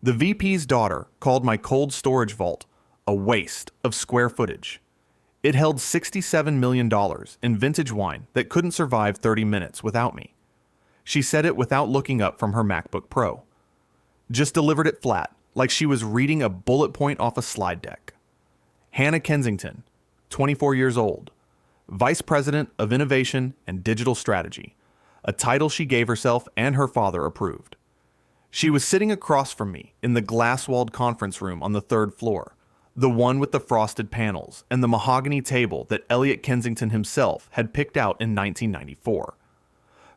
The VP's daughter called my cold storage vault a waste of square footage. It held $67 million in vintage wine that couldn't survive 30 minutes without me. She said it without looking up from her MacBook Pro. Just delivered it flat, like she was reading a bullet point off a slide deck. Hannah Kensington, 24 years old, Vice President of Innovation and Digital Strategy, a title she gave herself and her father approved. She was sitting across from me in the glass-walled conference room on the third floor, the one with the frosted panels and the mahogany table that Elliot Kensington himself had picked out in 1994.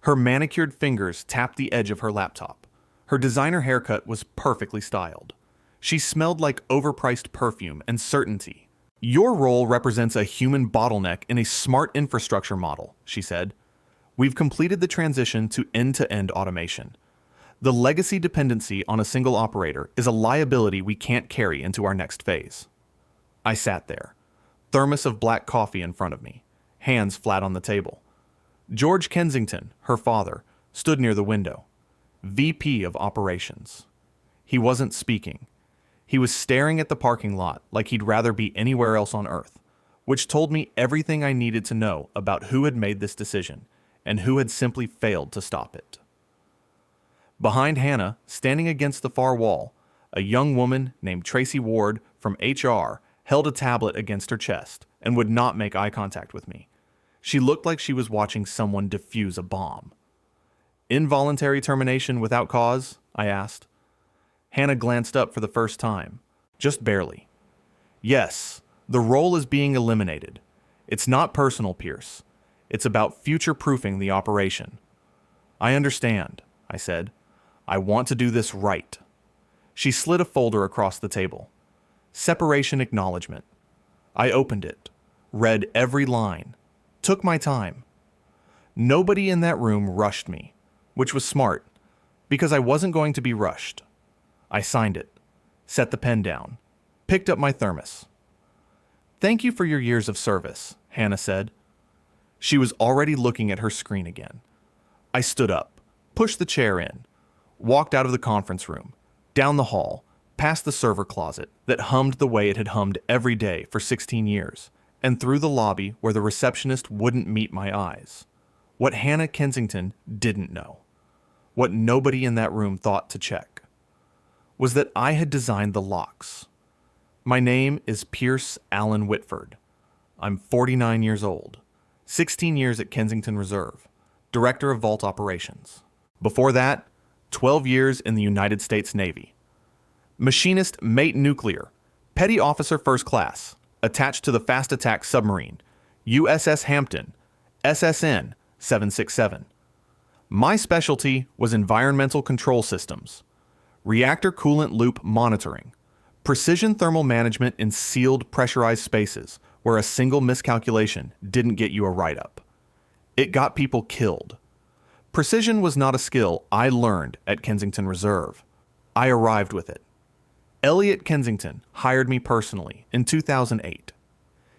Her manicured fingers tapped the edge of her laptop. Her designer haircut was perfectly styled. She smelled like overpriced perfume and certainty. "Your role represents a human bottleneck in a smart infrastructure model," she said. "We've completed the transition to end-to-end automation. The legacy dependency on a single operator is a liability we can't carry into our next phase." I sat there, thermos of black coffee in front of me, hands flat on the table. George Kensington, her father, stood near the window, VP of Operations. He wasn't speaking. He was staring at the parking lot like he'd rather be anywhere else on Earth, which told me everything I needed to know about who had made this decision and who had simply failed to stop it. Behind Hannah, standing against the far wall, a young woman named Tracy Ward from HR held a tablet against her chest and would not make eye contact with me. She looked like she was watching someone defuse a bomb. "Involuntary termination without cause?" I asked. Hannah glanced up for the first time, just barely. "Yes, the role is being eliminated. It's not personal, Pierce. It's about future-proofing the operation." "I understand," I said. "I want to do this right." She slid a folder across the table. Separation acknowledgement. I opened it, read every line, took my time. Nobody in that room rushed me, which was smart, because I wasn't going to be rushed. I signed it, set the pen down, picked up my thermos. "Thank you for your years of service," Hannah said. She was already looking at her screen again. I stood up, pushed the chair in, walked out of the conference room, down the hall, past the server closet that hummed the way it had hummed every day for 16 years, and through the lobby where the receptionist wouldn't meet my eyes. What Hannah Kensington didn't know, what nobody in that room thought to check, was that I had designed the locks. My name is Pierce Allen Whitford. I'm 49 years old, 16 years at Kensington Reserve, Director of Vault Operations. Before that, 12 years in the United States Navy. Machinist Mate Nuclear, Petty Officer First Class, attached to the Fast Attack Submarine, USS Hampton, SSN 767. My specialty was environmental control systems, reactor coolant loop monitoring, precision thermal management in sealed pressurized spaces where a single miscalculation didn't get you a write-up. It got people killed. Precision was not a skill I learned at Kensington Reserve. I arrived with it. Elliot Kensington hired me personally in 2008.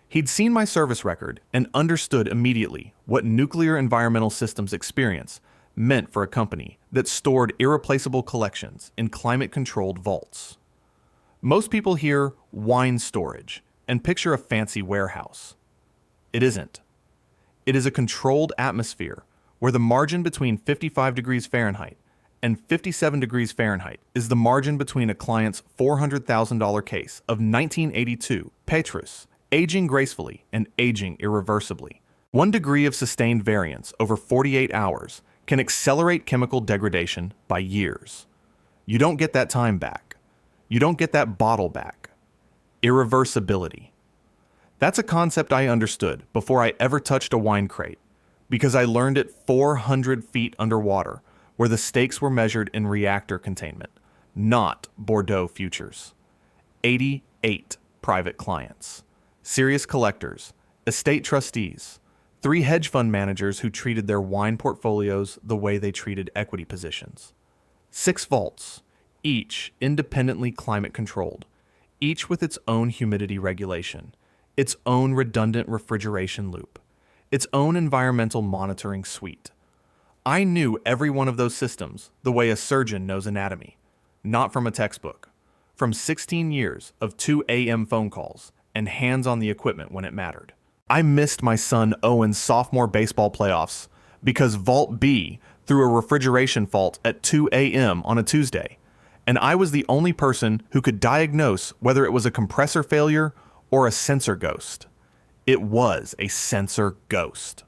He'd seen my service record and understood immediately what nuclear environmental systems experience meant for a company that stored irreplaceable collections in climate-controlled vaults. Most people hear wine storage and picture a fancy warehouse. It isn't. It is a controlled atmosphere where the margin between 55 degrees Fahrenheit and 57 degrees Fahrenheit is the margin between a client's $400,000 case of 1982 Petrus aging gracefully and aging irreversibly. 1 degree of sustained variance over 48 hours can accelerate chemical degradation by years. You don't get that time back. You don't get that bottle back. Irreversibility. That's a concept I understood before I ever touched a wine crate, because I learned it 400 feet underwater, where the stakes were measured in reactor containment, not Bordeaux futures. 88 private clients, serious collectors, estate trustees, 3 hedge fund managers who treated their wine portfolios the way they treated equity positions. 6 vaults, each independently climate controlled, each with its own humidity regulation, its own redundant refrigeration loop, its own environmental monitoring suite. I knew every one of those systems the way a surgeon knows anatomy. not from a textbook, from 16 years of 2 a.m. phone calls and hands on the equipment when it mattered. I missed my son Owen's sophomore baseball playoffs because Vault B threw a refrigeration fault at 2 a.m. on a Tuesday, and I was the only person who could diagnose whether it was a compressor failure or a sensor ghost. It was a sensor ghost.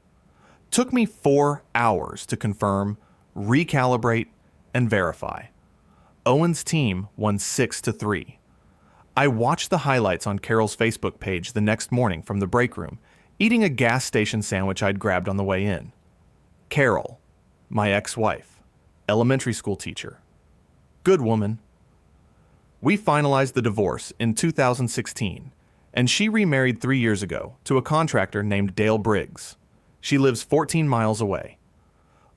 Took me 4 hours to confirm, recalibrate, and verify. Owen's team won 6-3. I watched the highlights on Carol's Facebook page the next morning from the break room, eating a gas station sandwich I'd grabbed on the way in. Carol, my ex-wife, elementary school teacher. Good woman. We finalized the divorce in 2016, and she remarried 3 years ago to a contractor named Dale Briggs. She lives 14 miles away.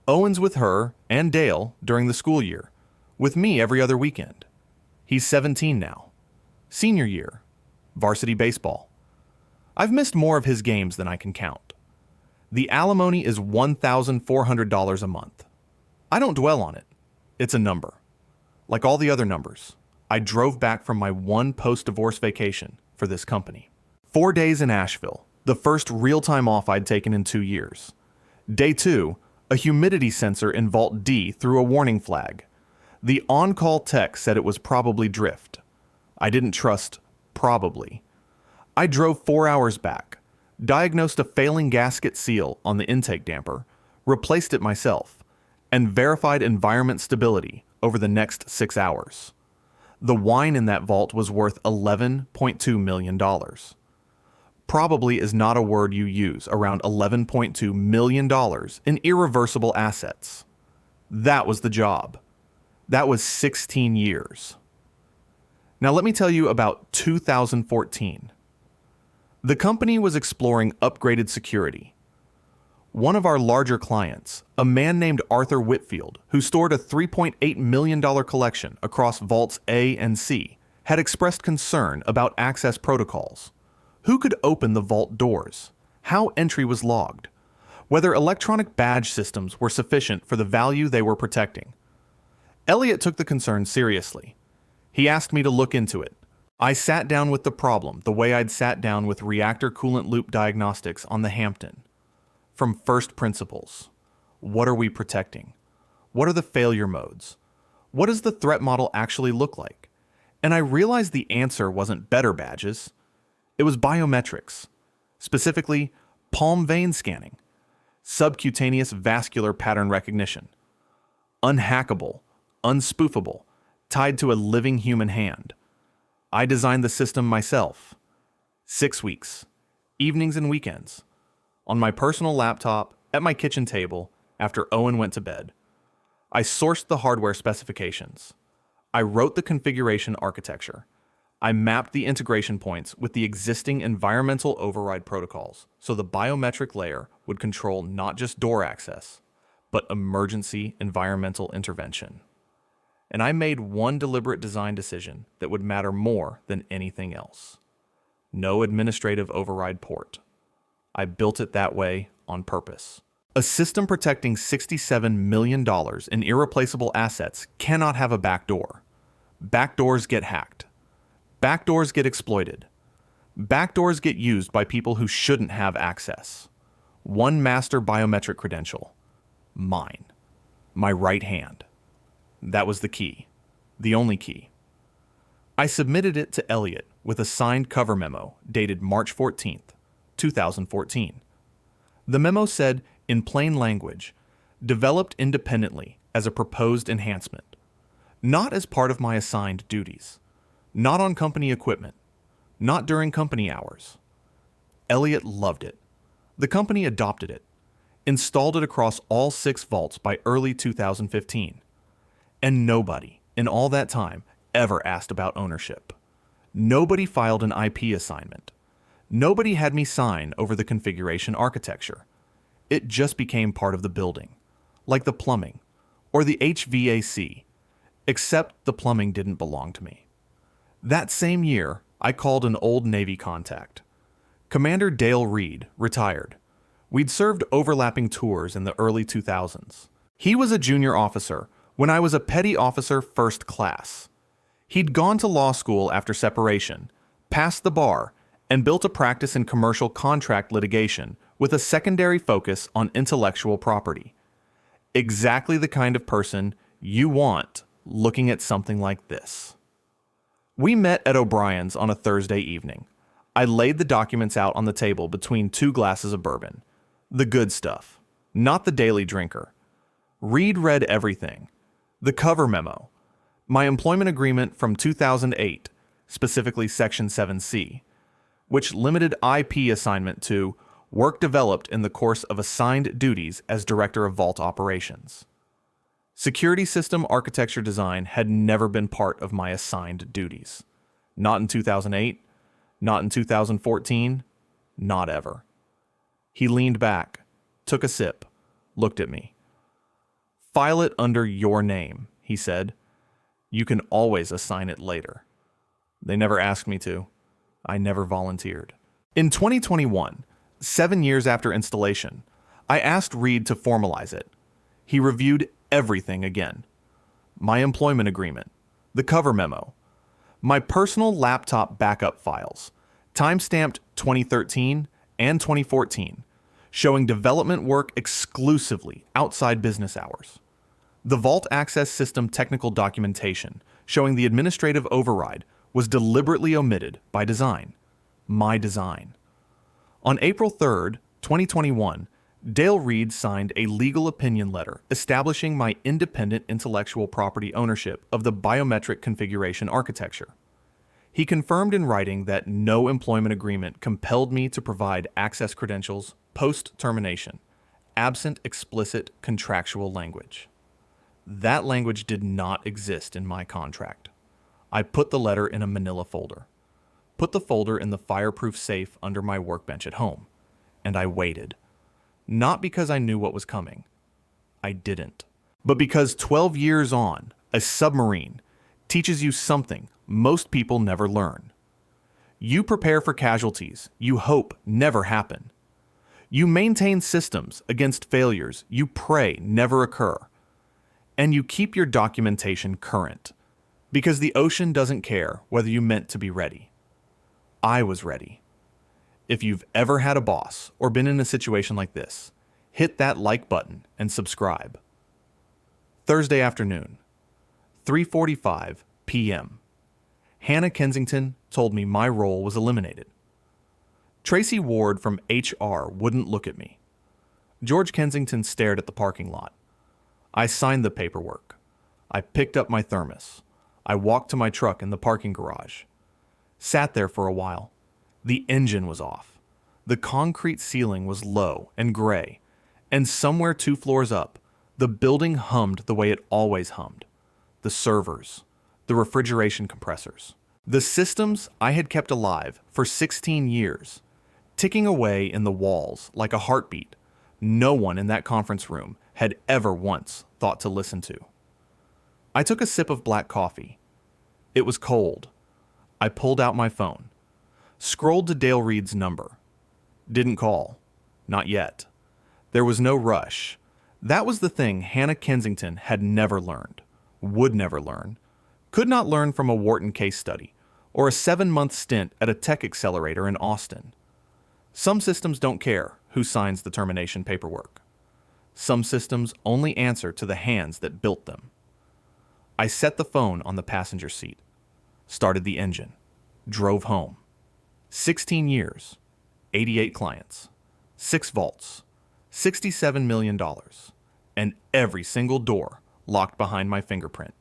Owen's with her and Dale during the school year, with me every other weekend. He's 17 now. Senior year. Varsity baseball. I've missed more of his games than I can count. The alimony is $1,400 a month. I don't dwell on it. It's a number. Like all the other numbers, I drove back from my one post-divorce vacation for this company. 4 days in Asheville, the first real time off I'd taken in 2 years. Day 2, a humidity sensor in Vault D threw a warning flag. The on-call tech said it was probably drift. I didn't trust probably. I drove 4 hours back, diagnosed a failing gasket seal on the intake damper, replaced it myself, and verified environment stability over the next 6 hours. The wine in that vault was worth $11.2 million. Probably is not a word you use around $11.2 million in irreversible assets. That was the job. That was 16 years. Now let me tell you about 2014. The company was exploring upgraded security. One of our larger clients, a man named Arthur Whitfield, who stored a $3.8 million collection across Vaults A and C, had expressed concern about access protocols. Who could open the vault doors? How entry was logged? Whether electronic badge systems were sufficient for the value they were protecting. Elliot took the concern seriously. He asked me to look into it. I sat down with the problem the way I'd sat down with reactor coolant loop diagnostics on the Hampton. From first principles. What are we protecting? What are the failure modes? What does the threat model actually look like? And I realized the answer wasn't better badges. It was biometrics, specifically palm vein scanning, subcutaneous vascular pattern recognition, unhackable, unspoofable, tied to a living human hand. I designed the system myself. 6 weeks, evenings and weekends, on my personal laptop, at my kitchen table, after Owen went to bed. I sourced the hardware specifications. I wrote the configuration architecture. I mapped the integration points with the existing environmental override protocols so the biometric layer would control not just door access, but emergency environmental intervention. And I made one deliberate design decision that would matter more than anything else. No administrative override port. I built it that way on purpose. A system protecting $67 million in irreplaceable assets cannot have a backdoor. Backdoors get hacked. Backdoors get exploited. Backdoors get used by people who shouldn't have access. One master biometric credential. Mine. My right hand. That was the key. The only key. I submitted it to Elliot with a signed cover memo dated March 14th, 2014. The memo said, in plain language, developed independently as a proposed enhancement, not as part of my assigned duties, not on company equipment, not during company hours. Elliot loved it. The company adopted it, installed it across all 6 vaults by early 2015. And nobody, in all that time, ever asked about ownership. Nobody filed an IP assignment. Nobody had me sign over the configuration architecture. It just became part of the building, like the plumbing, or the HVAC, except the plumbing didn't belong to me. That same year, I called an old Navy contact. Commander Dale Reed, retired. We'd served overlapping tours in the early 2000s. He was a junior officer when I was a petty officer first class. He'd gone to law school after separation, passed the bar, and built a practice in commercial contract litigation with a secondary focus on intellectual property. Exactly the kind of person you want looking at something like this. We met at O'Brien's on a Thursday evening. I laid the documents out on the table between 2 glasses of bourbon. The good stuff, not the daily drinker. Reed read everything. The cover memo, my employment agreement from 2008, specifically Section 7C, which limited IP assignment to work developed in the course of assigned duties as Director of Vault Operations. Security system architecture design had never been part of my assigned duties. Not in 2008, not in 2014, not ever. He leaned back, took a sip, looked at me. File it under your name, he said. You can always assign it later. They never asked me to. I never volunteered. In 2021, 7 years after installation, I asked Reed to formalize it. He reviewed everything again. My employment agreement, the cover memo, my personal laptop backup files, timestamped 2013 and 2014, showing development work exclusively outside business hours. The Vault Access System technical documentation showing the administrative override was deliberately omitted by design. My design. On April 3rd, 2021, Dale Reed signed a legal opinion letter establishing my independent intellectual property ownership of the biometric configuration architecture. He confirmed in writing that no employment agreement compelled me to provide access credentials post-termination, absent explicit contractual language. That language did not exist in my contract. I put the letter in a manila folder, put the folder in the fireproof safe under my workbench at home, and I waited. Not because I knew what was coming. I didn't. But because 12 years on, a submarine teaches you something most people never learn. You prepare for casualties you hope never happen. You maintain systems against failures you pray never occur. And you keep your documentation current, because the ocean doesn't care whether you meant to be ready. I was ready. If you've ever had a boss or been in a situation like this, hit that like button and subscribe. Thursday afternoon, 3:45 p.m. Hannah Kensington told me my role was eliminated. Tracy Ward from HR wouldn't look at me. George Kensington stared at the parking lot. I signed the paperwork. I picked up my thermos. I walked to my truck in the parking garage. Sat there for a while. The engine was off. The concrete ceiling was low and gray, and somewhere 2 floors up, the building hummed the way it always hummed. The servers, the refrigeration compressors, the systems I had kept alive for 16 years, ticking away in the walls like a heartbeat no one in that conference room had ever once thought to listen to. I took a sip of black coffee. It was cold. I pulled out my phone, scrolled to Dale Reed's number. Didn't call. Not yet. There was no rush. That was the thing Hannah Kensington had never learned, would never learn, could not learn from a Wharton case study or a 7-month stint at a tech accelerator in Austin. Some systems don't care who signs the termination paperwork. Some systems only answer to the hands that built them. I set the phone on the passenger seat, started the engine, drove home. 16 years, 88 clients, 6 vaults, $67 million, and every single door locked behind my fingerprint.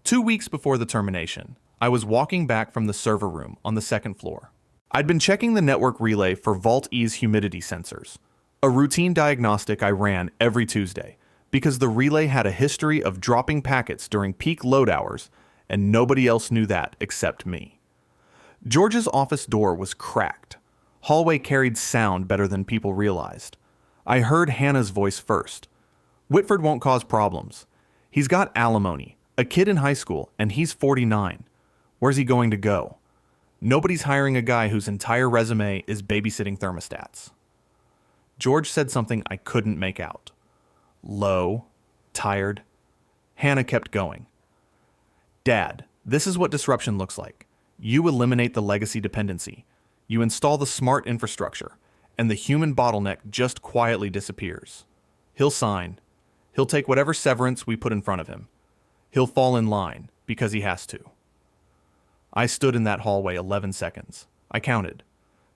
2 weeks before the termination, I was walking back from the server room on the 2nd floor. I'd been checking the network relay for Vault E's humidity sensors, a routine diagnostic I ran every Tuesday, because the relay had a history of dropping packets during peak load hours, and nobody else knew that except me. George's office door was cracked. Hallway carried sound better than people realized. I heard Hannah's voice first. Whitford won't cause problems. He's got alimony, a kid in high school, and he's 49. Where's he going to go? Nobody's hiring a guy whose entire resume is babysitting thermostats. George said something I couldn't make out. Low, tired, Hannah kept going. Dad, this is what disruption looks like. You eliminate the legacy dependency. You install the smart infrastructure, and the human bottleneck just quietly disappears. He'll sign. He'll take whatever severance we put in front of him. He'll fall in line because he has to. I stood in that hallway 11 seconds. I counted.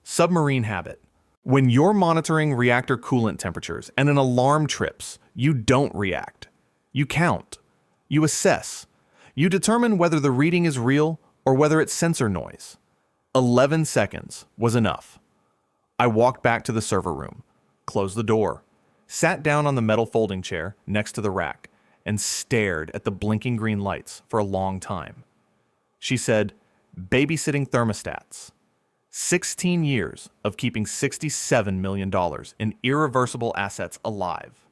Submarine habit. When you're monitoring reactor coolant temperatures and an alarm trips, you don't react. You count. You assess. You determine whether the reading is real or whether it's sensor noise. 11 seconds was enough. I walked back to the server room, closed the door, sat down on the metal folding chair next to the rack, and stared at the blinking green lights for a long time. She said, babysitting thermostats. 16 years of keeping $67 million in irreversible assets alive.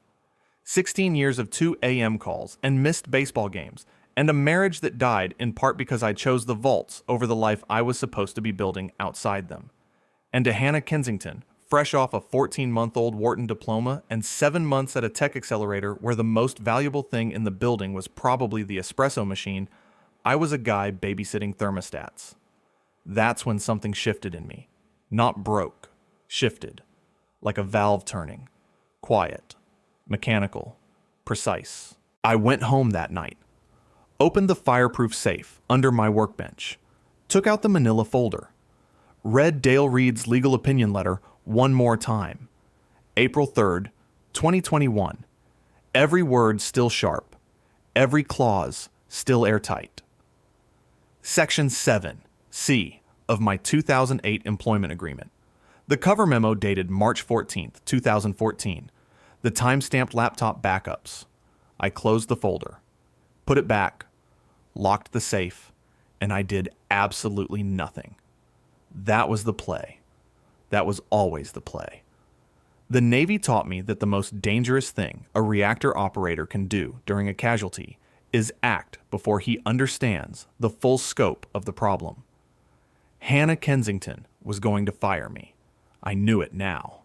16 years of 2 a.m. calls and missed baseball games, and a marriage that died in part because I chose the vaults over the life I was supposed to be building outside them. And to Hannah Kensington, fresh off a 14-month-old Wharton diploma and 7 months at a tech accelerator where the most valuable thing in the building was probably the espresso machine, I was a guy babysitting thermostats. That's when something shifted in me. Not broke, shifted. Like a valve turning. Quiet. Mechanical. Precise. I went home that night. Opened the fireproof safe under my workbench. Took out the manila folder. Read Dale Reed's legal opinion letter one more time. April 3rd, 2021. Every word still sharp. Every clause still airtight. Section 7, C, of my 2008 employment agreement. The cover memo dated March 14th, 2014. The time-stamped laptop backups. I closed the folder, put it back, locked the safe, and I did absolutely nothing. That was the play. That was always the play. The Navy taught me that the most dangerous thing a reactor operator can do during a casualty is act before he understands the full scope of the problem. Hannah Kensington was going to fire me. I knew it now.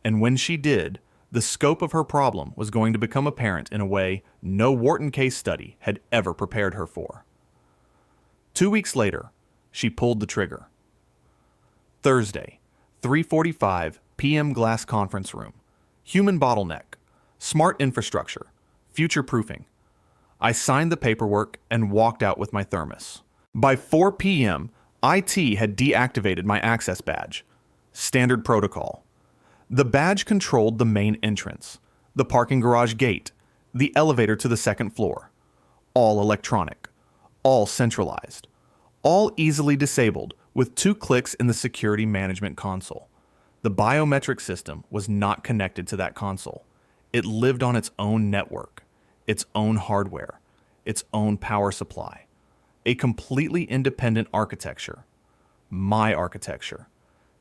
And when she did, the scope of her problem was going to become apparent in a way no Wharton case study had ever prepared her for. 2 weeks later, she pulled the trigger. Thursday, 3:45 p.m. Glass conference room. Human bottleneck. Smart infrastructure. Future-proofing. I signed the paperwork and walked out with my thermos. By 4 p.m., IT had deactivated my access badge. Standard protocol. The badge controlled the main entrance, the parking garage gate, the elevator to the second floor. All electronic. All centralized. All easily disabled with 2 clicks in the security management console. The biometric system was not connected to that console. It lived on its own network, its own hardware, its own power supply. A completely independent architecture. My architecture.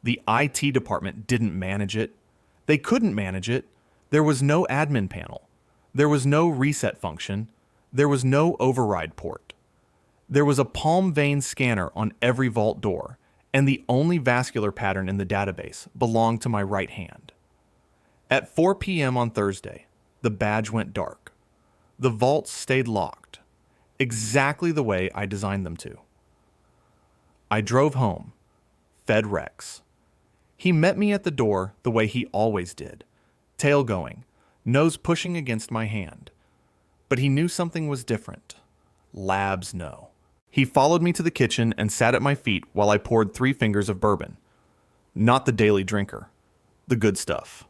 The IT department didn't manage it. They couldn't manage it. There was no admin panel. There was no reset function. There was no override port. There was a palm vein scanner on every vault door, and the only vascular pattern in the database belonged to my right hand. At 4 p.m. on Thursday, the badge went dark. The vaults stayed locked, exactly the way I designed them to. I drove home, fed Rex. He met me at the door the way he always did, tail going, nose pushing against my hand. But he knew something was different. Labs know. He followed me to the kitchen and sat at my feet while I poured 3 fingers of bourbon. Not the daily drinker. The good stuff.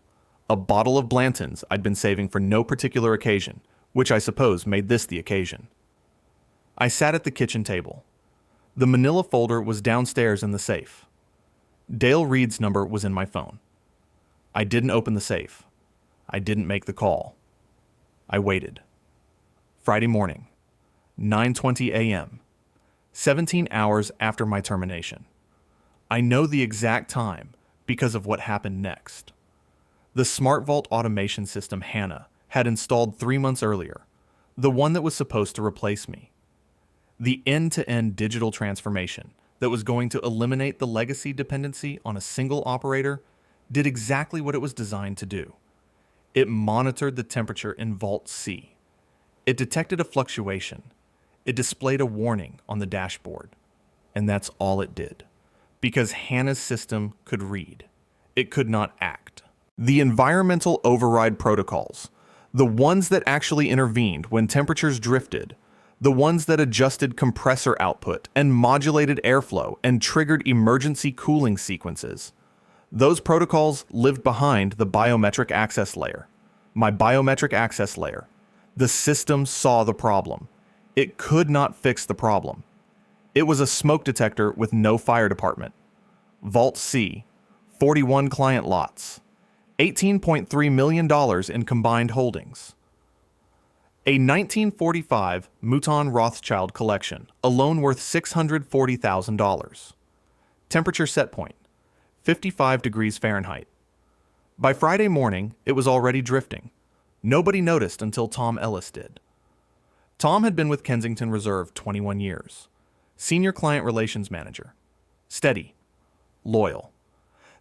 A bottle of Blanton's I'd been saving for no particular occasion, which I suppose made this the occasion. I sat at the kitchen table. The manila folder was downstairs in the safe. Dale Reed's number was in my phone. I didn't open the safe. I didn't make the call. I waited. Friday morning, 9:20 a.m., 17 hours after my termination. I know the exact time because of what happened next. The Smart Vault automation system Hannah had installed 3 months earlier, the one that was supposed to replace me. The end-to-end digital transformation that was going to eliminate the legacy dependency on a single operator did exactly what it was designed to do. It monitored the temperature in Vault C. It detected a fluctuation. It displayed a warning on the dashboard. And that's all it did. Because Hannah's system could read. It could not act. The environmental override protocols, the ones that actually intervened when temperatures drifted, the ones that adjusted compressor output and modulated airflow and triggered emergency cooling sequences, those protocols lived behind the biometric access layer. My biometric access layer. The system saw the problem. It could not fix the problem. It was a smoke detector with no fire department. Vault C, 41 client lots, $18.3 million in combined holdings. A 1945 Mouton Rothschild collection, a loan worth $640,000. Temperature set point, 55 degrees Fahrenheit. By Friday morning, it was already drifting. Nobody noticed until Tom Ellis did. Tom had been with Kensington Reserve 21 years. Senior client relations manager. Steady. Loyal.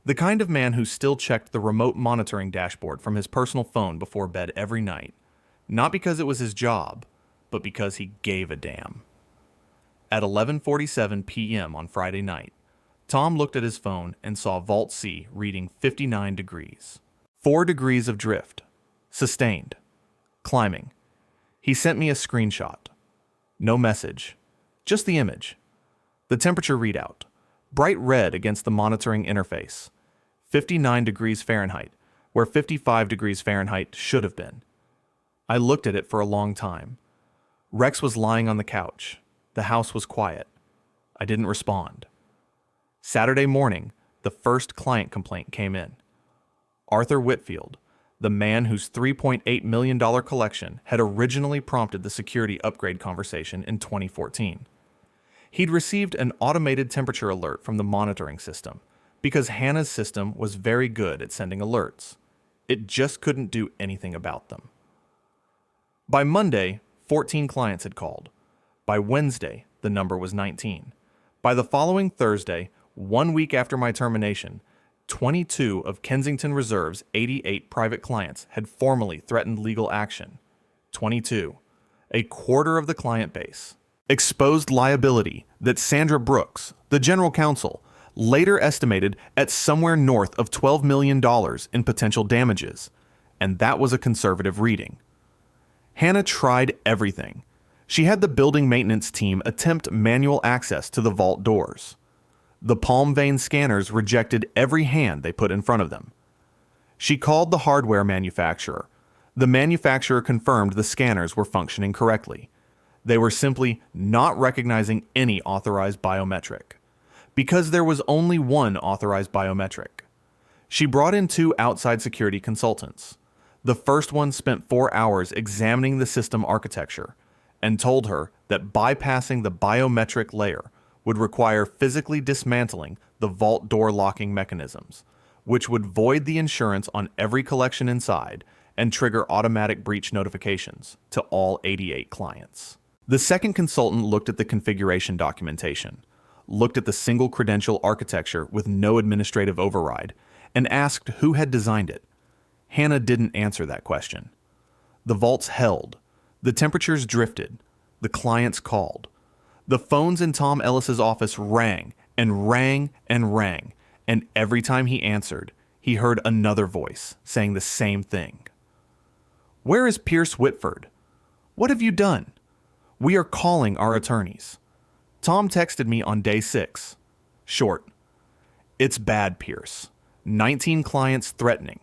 The kind of man who still checked the remote monitoring dashboard from his personal phone before bed every night. Not because it was his job, but because he gave a damn. At 11:47 p.m. on Friday night, Tom looked at his phone and saw Vault C reading 59 degrees. 4 degrees of drift. Sustained. Climbing. He sent me a screenshot. No message. Just the image. The temperature readout. Bright red against the monitoring interface. 59 degrees Fahrenheit, where 55 degrees Fahrenheit should have been. I looked at it for a long time. Rex was lying on the couch. The house was quiet. I didn't respond. Saturday morning, the first client complaint came in. Arthur Whitfield, the man whose $3.8 million collection had originally prompted the security upgrade conversation in 2014. He'd received an automated temperature alert from the monitoring system because Hannah's system was very good at sending alerts. It just couldn't do anything about them. By Monday, 14 clients had called. By Wednesday, the number was 19. By the following Thursday, 1 week after my termination, 22 of Kensington Reserve's 88 private clients had formally threatened legal action. 22. A quarter of the client base. Exposed liability that Sandra Brooks, the general counsel, later estimated at somewhere north of $12 million in potential damages, and that was a conservative reading. Hannah tried everything. She had the building maintenance team attempt manual access to the vault doors. The palm vein scanners rejected every hand they put in front of them. She called the hardware manufacturer. The manufacturer confirmed the scanners were functioning correctly. They were simply not recognizing any authorized biometric, because there was only one authorized biometric. She brought in 2 outside security consultants. The first one spent 4 hours examining the system architecture and told her that bypassing the biometric layer would require physically dismantling the vault door locking mechanisms, which would void the insurance on every collection inside and trigger automatic breach notifications to all 88 clients. The second consultant looked at the configuration documentation, looked at the single credential architecture with no administrative override, and asked who had designed it. Hannah didn't answer that question. The vaults held. The temperatures drifted. The clients called. The phones in Tom Ellis's office rang and rang and rang, and every time he answered, he heard another voice saying the same thing. "Where is Pierce Whitford? What have you done? We are calling our attorneys." Tom texted me on day 6. Short. "It's bad, Pierce. 19 clients threatening.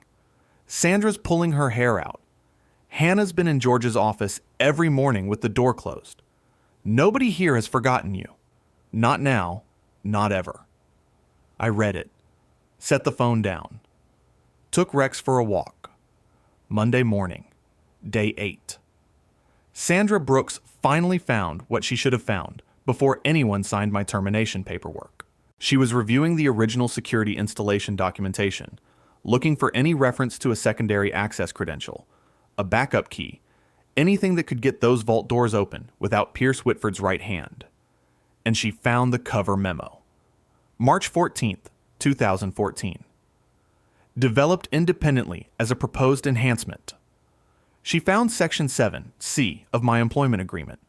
Sandra's pulling her hair out. Hannah's been in George's office every morning with the door closed. Nobody here has forgotten you. Not now, not ever." I read it. Set the phone down. Took Rex for a walk. Monday morning, day 8. Sandra Brooks finally found what she should have found before anyone signed my termination paperwork. She was reviewing the original security installation documentation, looking for any reference to a secondary access credential, a backup key, anything that could get those vault doors open without Pierce Whitford's right hand. And she found the cover memo. March 14th, 2014. Developed independently as a proposed enhancement. She found Section 7C of my employment agreement.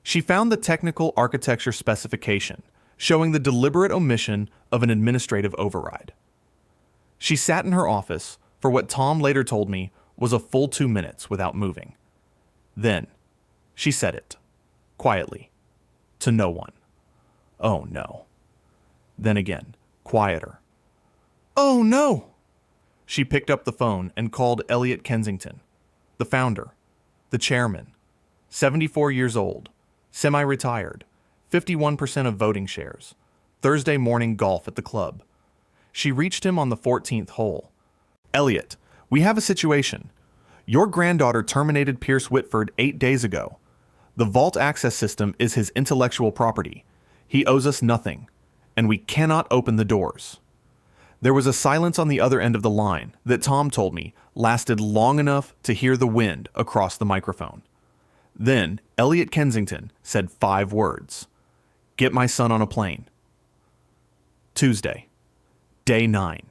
She found the technical architecture specification showing the deliberate omission of an administrative override. She sat in her office for what Tom later told me was a full 2 minutes without moving. Then, she said it, quietly, to no one. Oh no. Then again, quieter. Oh no! She picked up the phone and called Elliot Kensington, the founder, the chairman, 74 years old, semi-retired, 51% of voting shares, Thursday morning golf at the club. She reached him on the 14th hole. Elliot, we have a situation. Your granddaughter terminated Pierce Whitford 8 days ago. The vault access system is his intellectual property. He owes us nothing, and we cannot open the doors. There was a silence on the other end of the line that Tom told me lasted long enough to hear the wind across the microphone. Then Elliot Kensington said 5 words. Get my son on a plane. Tuesday, day 9.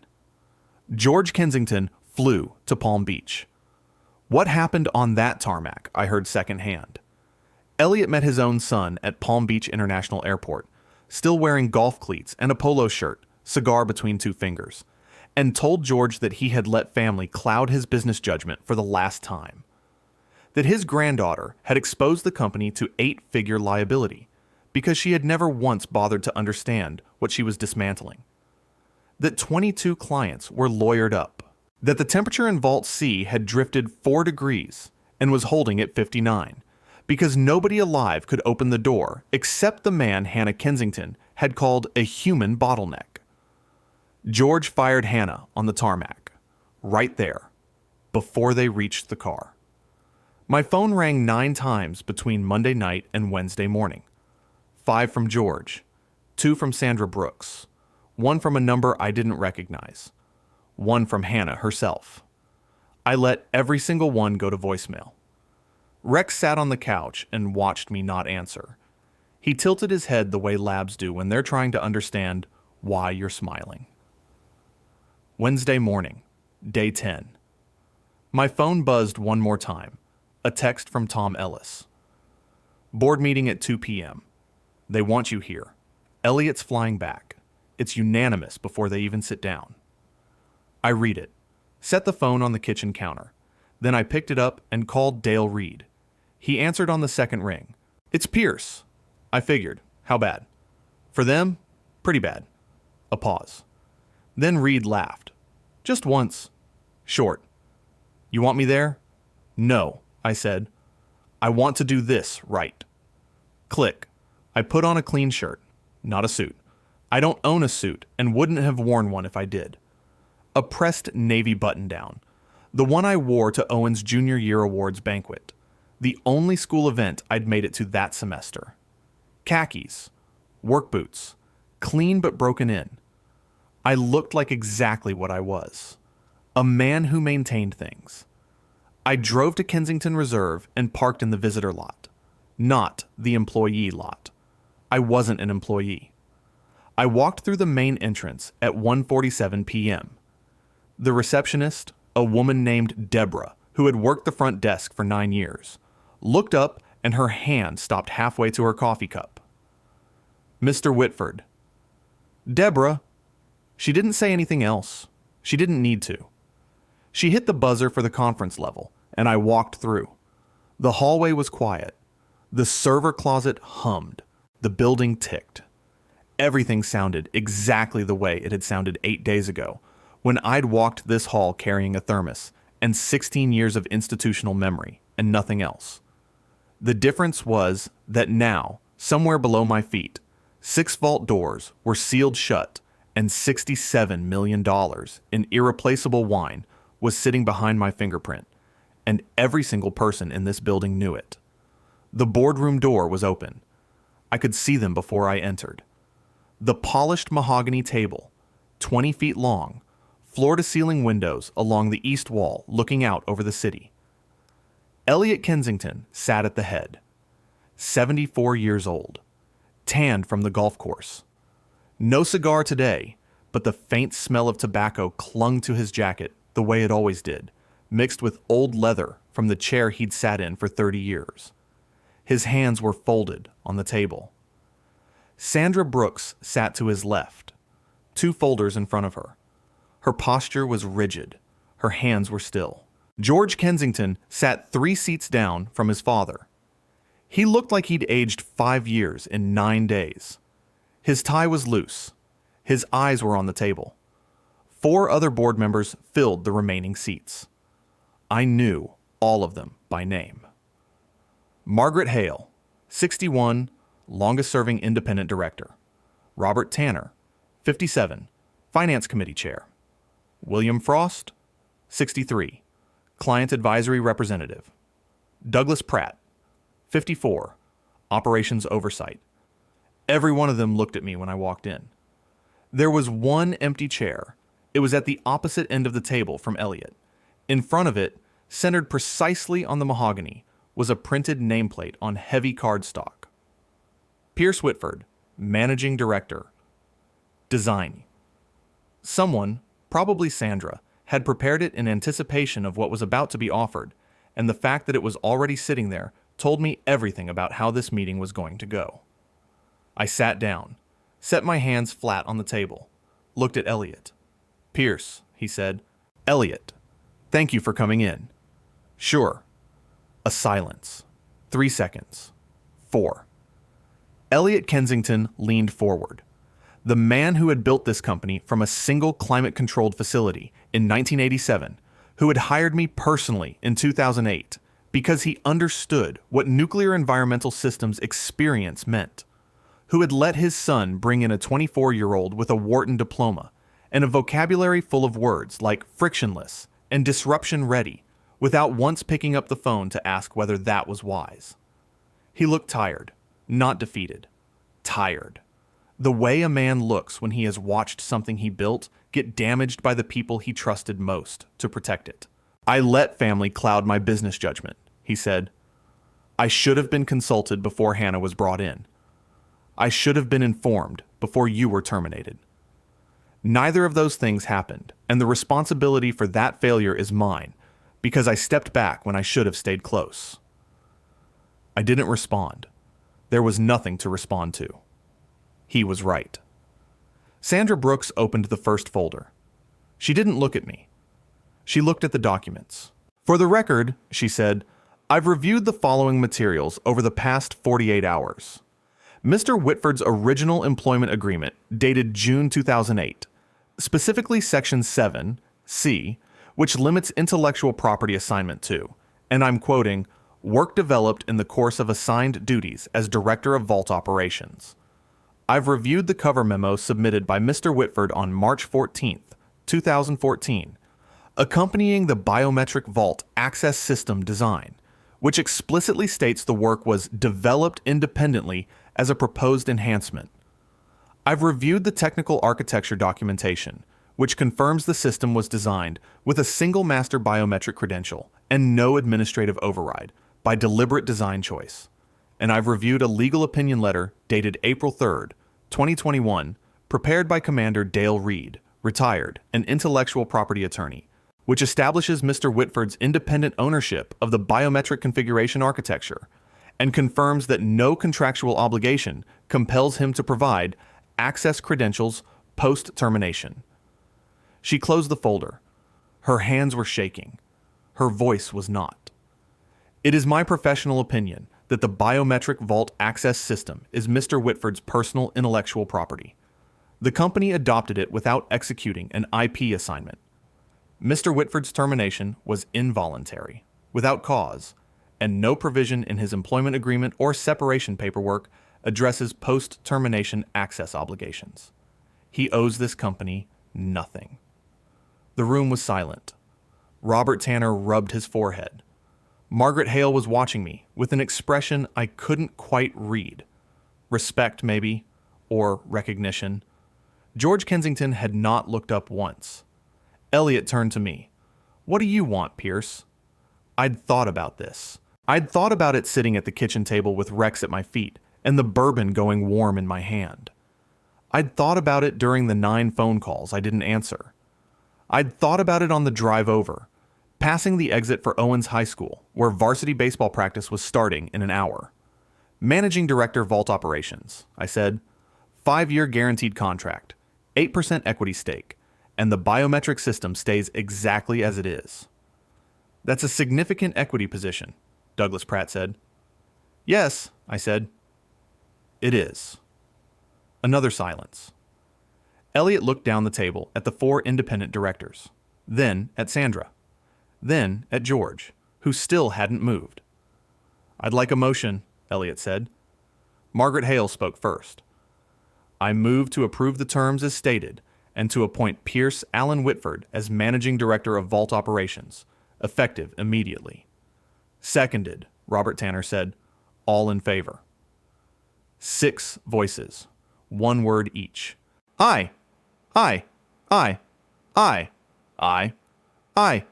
George Kensington flew to Palm Beach. What happened on that tarmac, I heard secondhand. Elliot met his own son at Palm Beach International Airport, still wearing golf cleats and a polo shirt, cigar between 2 fingers, and told George that he had let family cloud his business judgment for the last time. That his granddaughter had exposed the company to 8-figure liability because she had never once bothered to understand what she was dismantling. That 22 clients were lawyered up. That the temperature in Vault C had drifted 4 degrees and was holding at 59 because nobody alive could open the door except the man Hannah Kensington had called a human bottleneck. George fired Hannah on the tarmac, right there, before they reached the car. My phone rang 9 times between Monday night and Wednesday morning. 5 from George, 2 from Sandra Brooks, 1 from a number I didn't recognize, 1 from Hannah herself. I let every single one go to voicemail. Rex sat on the couch and watched me not answer. He tilted his head the way labs do when they're trying to understand why you're smiling. Wednesday morning, day 10. My phone buzzed one more time. A text from Tom Ellis. Board meeting at 2 p.m. They want you here. Elliot's flying back. It's unanimous before they even sit down. I read it, set the phone on the kitchen counter. Then I picked it up and called Dale Reed. He answered on the second ring. It's Pierce. I figured. How bad? For them, pretty bad. A pause. Then Reed laughed. Just once. Short. You want me there? No, I said. I want to do this right. Click. I put on a clean shirt, not a suit. I don't own a suit and wouldn't have worn one if I did. A pressed navy button-down, the one I wore to Owen's junior year awards banquet, the only school event I'd made it to that semester. Khakis, work boots, clean but broken in. I looked like exactly what I was, a man who maintained things. I drove to Kensington Reserve and parked in the visitor lot, not the employee lot. I wasn't an employee. I walked through the main entrance at 1:47 p.m. The receptionist, a woman named Deborah, who had worked the front desk for 9 years, looked up and her hand stopped halfway to her coffee cup. Mr. Whitford. Deborah. She didn't say anything else. She didn't need to. She hit the buzzer for the conference level, and I walked through. The hallway was quiet. The server closet hummed. The building ticked. Everything sounded exactly the way it had sounded 8 days ago, when I'd walked this hall carrying a thermos and 16 years of institutional memory and nothing else. The difference was that now, somewhere below my feet, 6 vault doors were sealed shut and $67 million in irreplaceable wine was sitting behind my fingerprint, and every single person in this building knew it. The boardroom door was open. I could see them before I entered. The polished mahogany table, 20 feet long, floor-to-ceiling windows along the east wall looking out over the city. Elliot Kensington sat at the head, 74 years old, tanned from the golf course. No cigar today, but the faint smell of tobacco clung to his jacket the way it always did, mixed with old leather from the chair he'd sat in for 30 years. His hands were folded on the table. Sandra Brooks sat to his left, 2 folders in front of her. Her posture was rigid. Her hands were still. George Kensington sat 3 seats down from his father. He looked like he'd aged 5 years in 9 days. His tie was loose. His eyes were on the table. 4 other board members filled the remaining seats. I knew all of them by name. Margaret Hale, 61, longest-serving independent director. Robert Tanner, 57, Finance Committee Chair. William Frost, 63, Client Advisory Representative. Douglas Pratt, 54, Operations Oversight. Every one of them looked at me when I walked in. There was one empty chair. It was at the opposite end of the table from Elliot. In front of it, centered precisely on the mahogany, was a printed nameplate on heavy cardstock. Pierce Whitford, Managing Director. Design. Someone, probably Sandra, had prepared it in anticipation of what was about to be offered, and the fact that it was already sitting there told me everything about how this meeting was going to go. I sat down, set my hands flat on the table, looked at Elliot. Pierce, he said. Elliot, thank you for coming in. Sure. A silence. 3 seconds. 4. Elliot Kensington leaned forward. The man who had built this company from a single climate-controlled facility in 1987, who had hired me personally in 2008 because he understood what nuclear environmental systems experience meant, who had let his son bring in a 24-year-old with a Wharton diploma and a vocabulary full of words like frictionless and disruption-ready, without once picking up the phone to ask whether that was wise. He looked tired, not defeated. Tired. The way a man looks when he has watched something he built get damaged by the people he trusted most to protect it. I let family cloud my business judgment, he said. I should have been consulted before Hannah was brought in. I should have been informed before you were terminated. Neither of those things happened, and the responsibility for that failure is mine, because I stepped back when I should have stayed close. I didn't respond. There was nothing to respond to. He was right. Sandra Brooks opened the first folder. She didn't look at me. She looked at the documents. For the record, she said, I've reviewed the following materials over the past 48 hours. Mr. Whitford's original employment agreement dated June 2008, specifically Section 7, C, which limits intellectual property assignment to, and I'm quoting, work developed in the course of assigned duties as Director of Vault Operations. I've reviewed the cover memo submitted by Mr. Whitford on March 14, 2014, accompanying the biometric vault access system design, which explicitly states the work was developed independently as a proposed enhancement. I've reviewed the technical architecture documentation, which confirms the system was designed with a single master biometric credential and no administrative override by deliberate design choice. And I've reviewed a legal opinion letter dated April 3, 2021, prepared by Commander Dale Reed, retired, an intellectual property attorney, which establishes Mr. Whitford's independent ownership of the biometric configuration architecture and confirms that no contractual obligation compels him to provide access credentials post-termination. She closed the folder. Her hands were shaking. Her voice was not. It is my professional opinion that the biometric vault access system is Mr. Whitford's personal intellectual property. The company adopted it without executing an IP assignment. Mr. Whitford's termination was involuntary, without cause, and no provision in his employment agreement or separation paperwork addresses post-termination access obligations. He owes this company nothing. The room was silent. Robert Tanner rubbed his forehead. Margaret Hale was watching me with an expression I couldn't quite read. Respect, maybe, or recognition. George Kensington had not looked up once. Elliot turned to me. What do you want, Pierce? I'd thought about this. I'd thought about it sitting at the kitchen table with Rex at my feet and the bourbon going warm in my hand. I'd thought about it during the 9 phone calls I didn't answer. I'd thought about it on the drive over, passing the exit for Owens High School, where varsity baseball practice was starting in an hour. Managing Director Vault Operations, I said. 5-year guaranteed contract, 8% equity stake, and the biometric system stays exactly as it is. That's a significant equity position, Douglas Pratt said. Yes, I said. It is. Another silence. Elliot looked down the table at the 4 independent directors, then at Sandra, then at George, who still hadn't moved. I'd like a motion, Elliot said. Margaret Hale spoke first. I move to approve the terms as stated and to appoint Pierce Allen Whitford as Managing Director of Vault Operations, effective immediately. Seconded, Robert Tanner said. All in favor. 6 voices, 1 word each. Aye. Aye. Aye. Aye. Aye. Aye.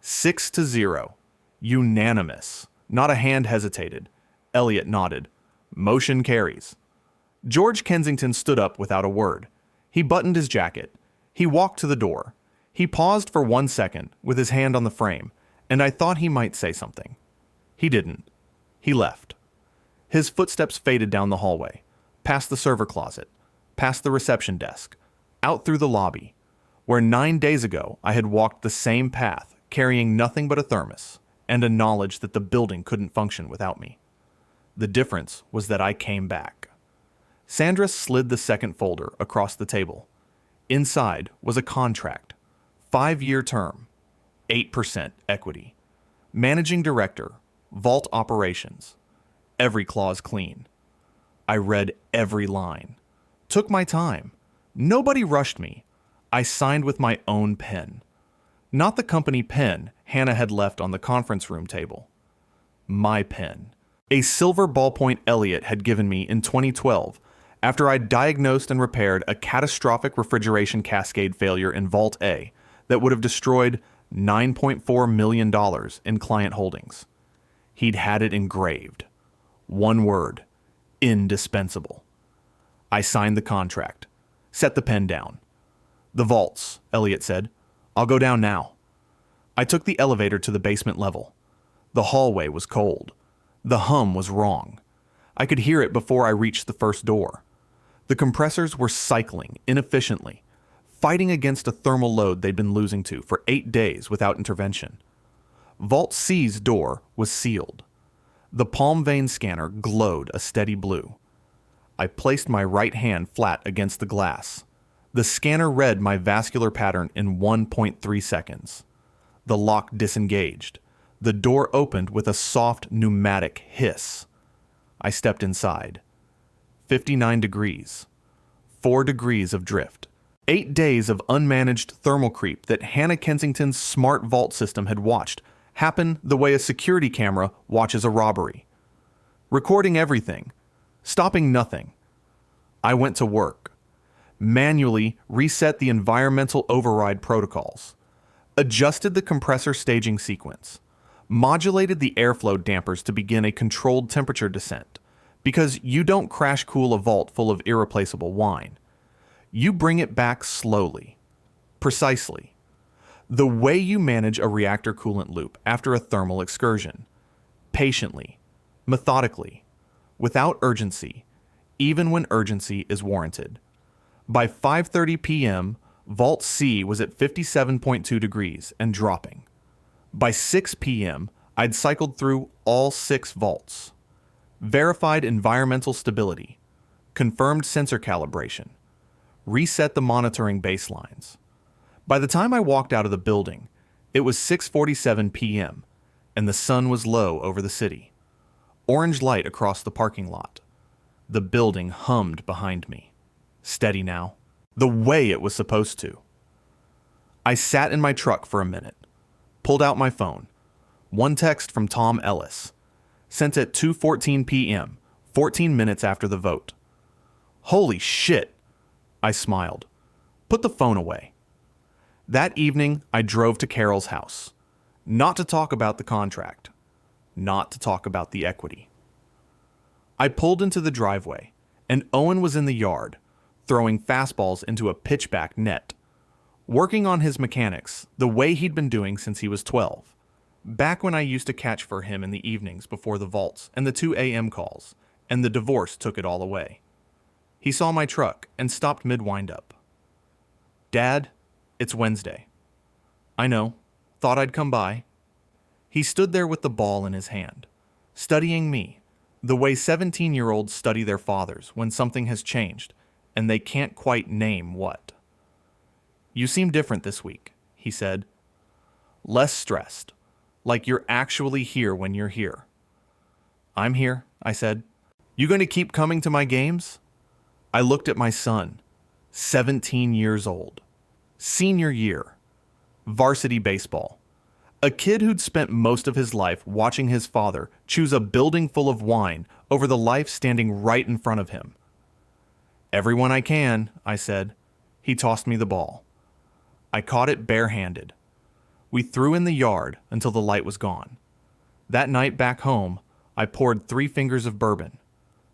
6-0. Unanimous. Not a hand hesitated. Elliot nodded. Motion carries. George Kensington stood up without a word. He buttoned his jacket. He walked to the door. He paused for 1 second with his hand on the frame, and I thought he might say something. He didn't. He left. His footsteps faded down the hallway, past the server closet, past the reception desk, out through the lobby, where 9 days ago I had walked the same path, carrying nothing but a thermos and a knowledge that the building couldn't function without me. The difference was that I came back. Sandra slid the second folder across the table. Inside was a contract, 5-year term, 8% equity. Managing Director, Vault Operations. Every clause clean. I read every line. Took my time. Nobody rushed me. I signed with my own pen. Not the company pen Hannah had left on the conference room table. My pen. A silver ballpoint Elliot had given me in 2012 after I'd diagnosed and repaired a catastrophic refrigeration cascade failure in Vault A that would have destroyed $9.4 million in client holdings. He'd had it engraved. 1 word. Indispensable. I signed the contract. Set the pen down. The vaults, Elliot said. I'll go down now. I took the elevator to the basement level. The hallway was cold. The hum was wrong. I could hear it before I reached the first door. The compressors were cycling inefficiently, fighting against a thermal load they'd been losing to for 8 days without intervention. Vault C's door was sealed. The palm vein scanner glowed a steady blue. I placed my right hand flat against the glass. The scanner read my vascular pattern in 1.3 seconds. The lock disengaged. The door opened with a soft pneumatic hiss. I stepped inside. 59 degrees. 4 degrees of drift. 8 days of unmanaged thermal creep that Hannah Kensington's smart vault system had watched happen the way a security camera watches a robbery. Recording everything. Stopping nothing. I went to work. Manually reset the environmental override protocols. Adjusted the compressor staging sequence. Modulated the airflow dampers to begin a controlled temperature descent. Because you don't crash cool a vault full of irreplaceable wine. You bring it back slowly. Precisely. The way you manage a reactor coolant loop after a thermal excursion. Patiently. Methodically. Without urgency. Even when urgency is warranted. By 5:30 p.m., Vault C was at 57.2 degrees and dropping. By 6 p.m., I'd cycled through all 6 vaults. Verified environmental stability. Confirmed sensor calibration. Reset the monitoring baselines. By the time I walked out of the building, it was 6:47 p.m., and the sun was low over the city. Orange light across the parking lot. The building hummed behind me. Steady now. The way it was supposed to. I sat in my truck for a minute. Pulled out my phone. One text from Tom Ellis. Sent at 2:14 p.m., 14 minutes after the vote. Holy shit! I smiled. Put the phone away. That evening, I drove to Carol's house. Not to talk about the contract. Not to talk about the equity. I pulled into the driveway, and Owen was in the yard, throwing fastballs into a pitchback net, working on his mechanics the way he'd been doing since he was 12. Back when I used to catch for him in the evenings before the vaults and the 2 a.m. calls, and the divorce took it all away. He saw my truck and stopped mid-wind-up. "Dad, it's Wednesday." "I know. Thought I'd come by." He stood there with the ball in his hand, studying me, the way 17-year-olds study their fathers when something has changed and they can't quite name what. "You seem different this week," he said. "Less stressed, like you're actually here when you're here." "I'm here," I said. "You going to keep coming to my games?" I looked at my son, 17 years old, senior year, varsity baseball. A kid who'd spent most of his life watching his father choose a building full of wine over the life standing right in front of him. "Everyone I can," I said. He tossed me the ball. I caught it barehanded. We threw in the yard until the light was gone. That night back home, I poured 3 fingers of bourbon,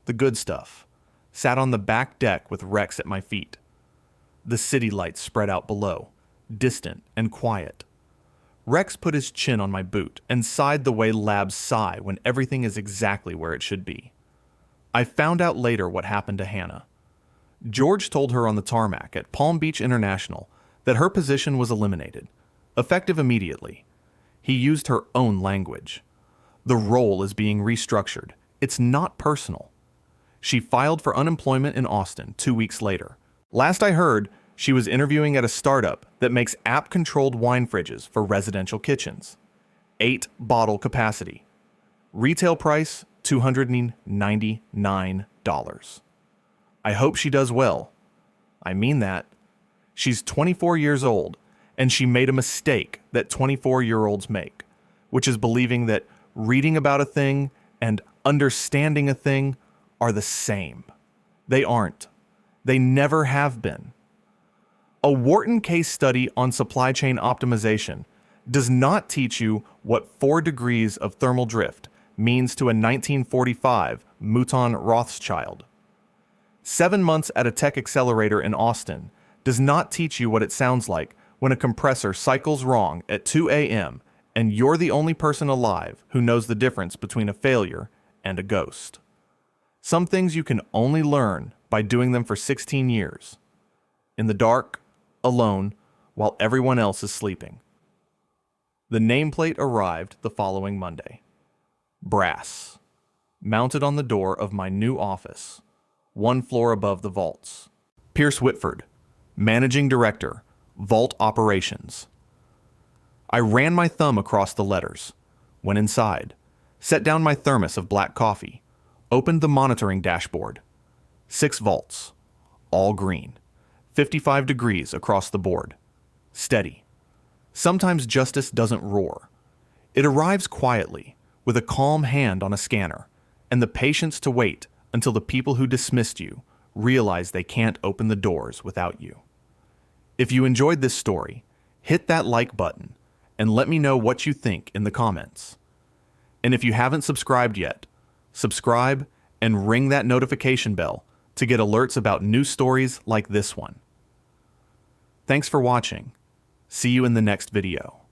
the good stuff, sat on the back deck with Rex at my feet. The city lights spread out below, distant and quiet. Rex put his chin on my boot and sighed the way labs sigh when everything is exactly where it should be. I found out later what happened to Hannah. George told her on the tarmac at Palm Beach International that her position was eliminated, effective immediately. He used her own language. "The role is being restructured. It's not personal." She filed for unemployment in Austin 2 weeks later. Last I heard, she was interviewing at a startup that makes app-controlled wine fridges for residential kitchens. 8-bottle capacity. Retail price, $299. I hope she does well. I mean that. She's 24 years old, and she made a mistake that 24-year-olds make, which is believing that reading about a thing and understanding a thing are the same. They aren't. They never have been. A Wharton case study on supply chain optimization does not teach you what 4 degrees of thermal drift means to a 1945 Mouton Rothschild. 7 months at a tech accelerator in Austin does not teach you what it sounds like when a compressor cycles wrong at 2 a.m. and you're the only person alive who knows the difference between a failure and a ghost. Some things you can only learn by doing them for 16 years. In the dark, alone, while everyone else is sleeping. The nameplate arrived the following Monday. Brass, mounted on the door of my new office, 1 floor above the vaults. Pierce Whitford, Managing Director, Vault Operations. I ran my thumb across the letters, went inside, set down my thermos of black coffee, opened the monitoring dashboard. 6 vaults, all green, 55 degrees across the board. Steady. Sometimes justice doesn't roar. It arrives quietly, with a calm hand on a scanner, and the patience to wait until the people who dismissed you realize they can't open the doors without you. If you enjoyed this story, hit that like button and let me know what you think in the comments. And if you haven't subscribed yet, subscribe and ring that notification bell to get alerts about new stories like this one. Thanks for watching. See you in the next video.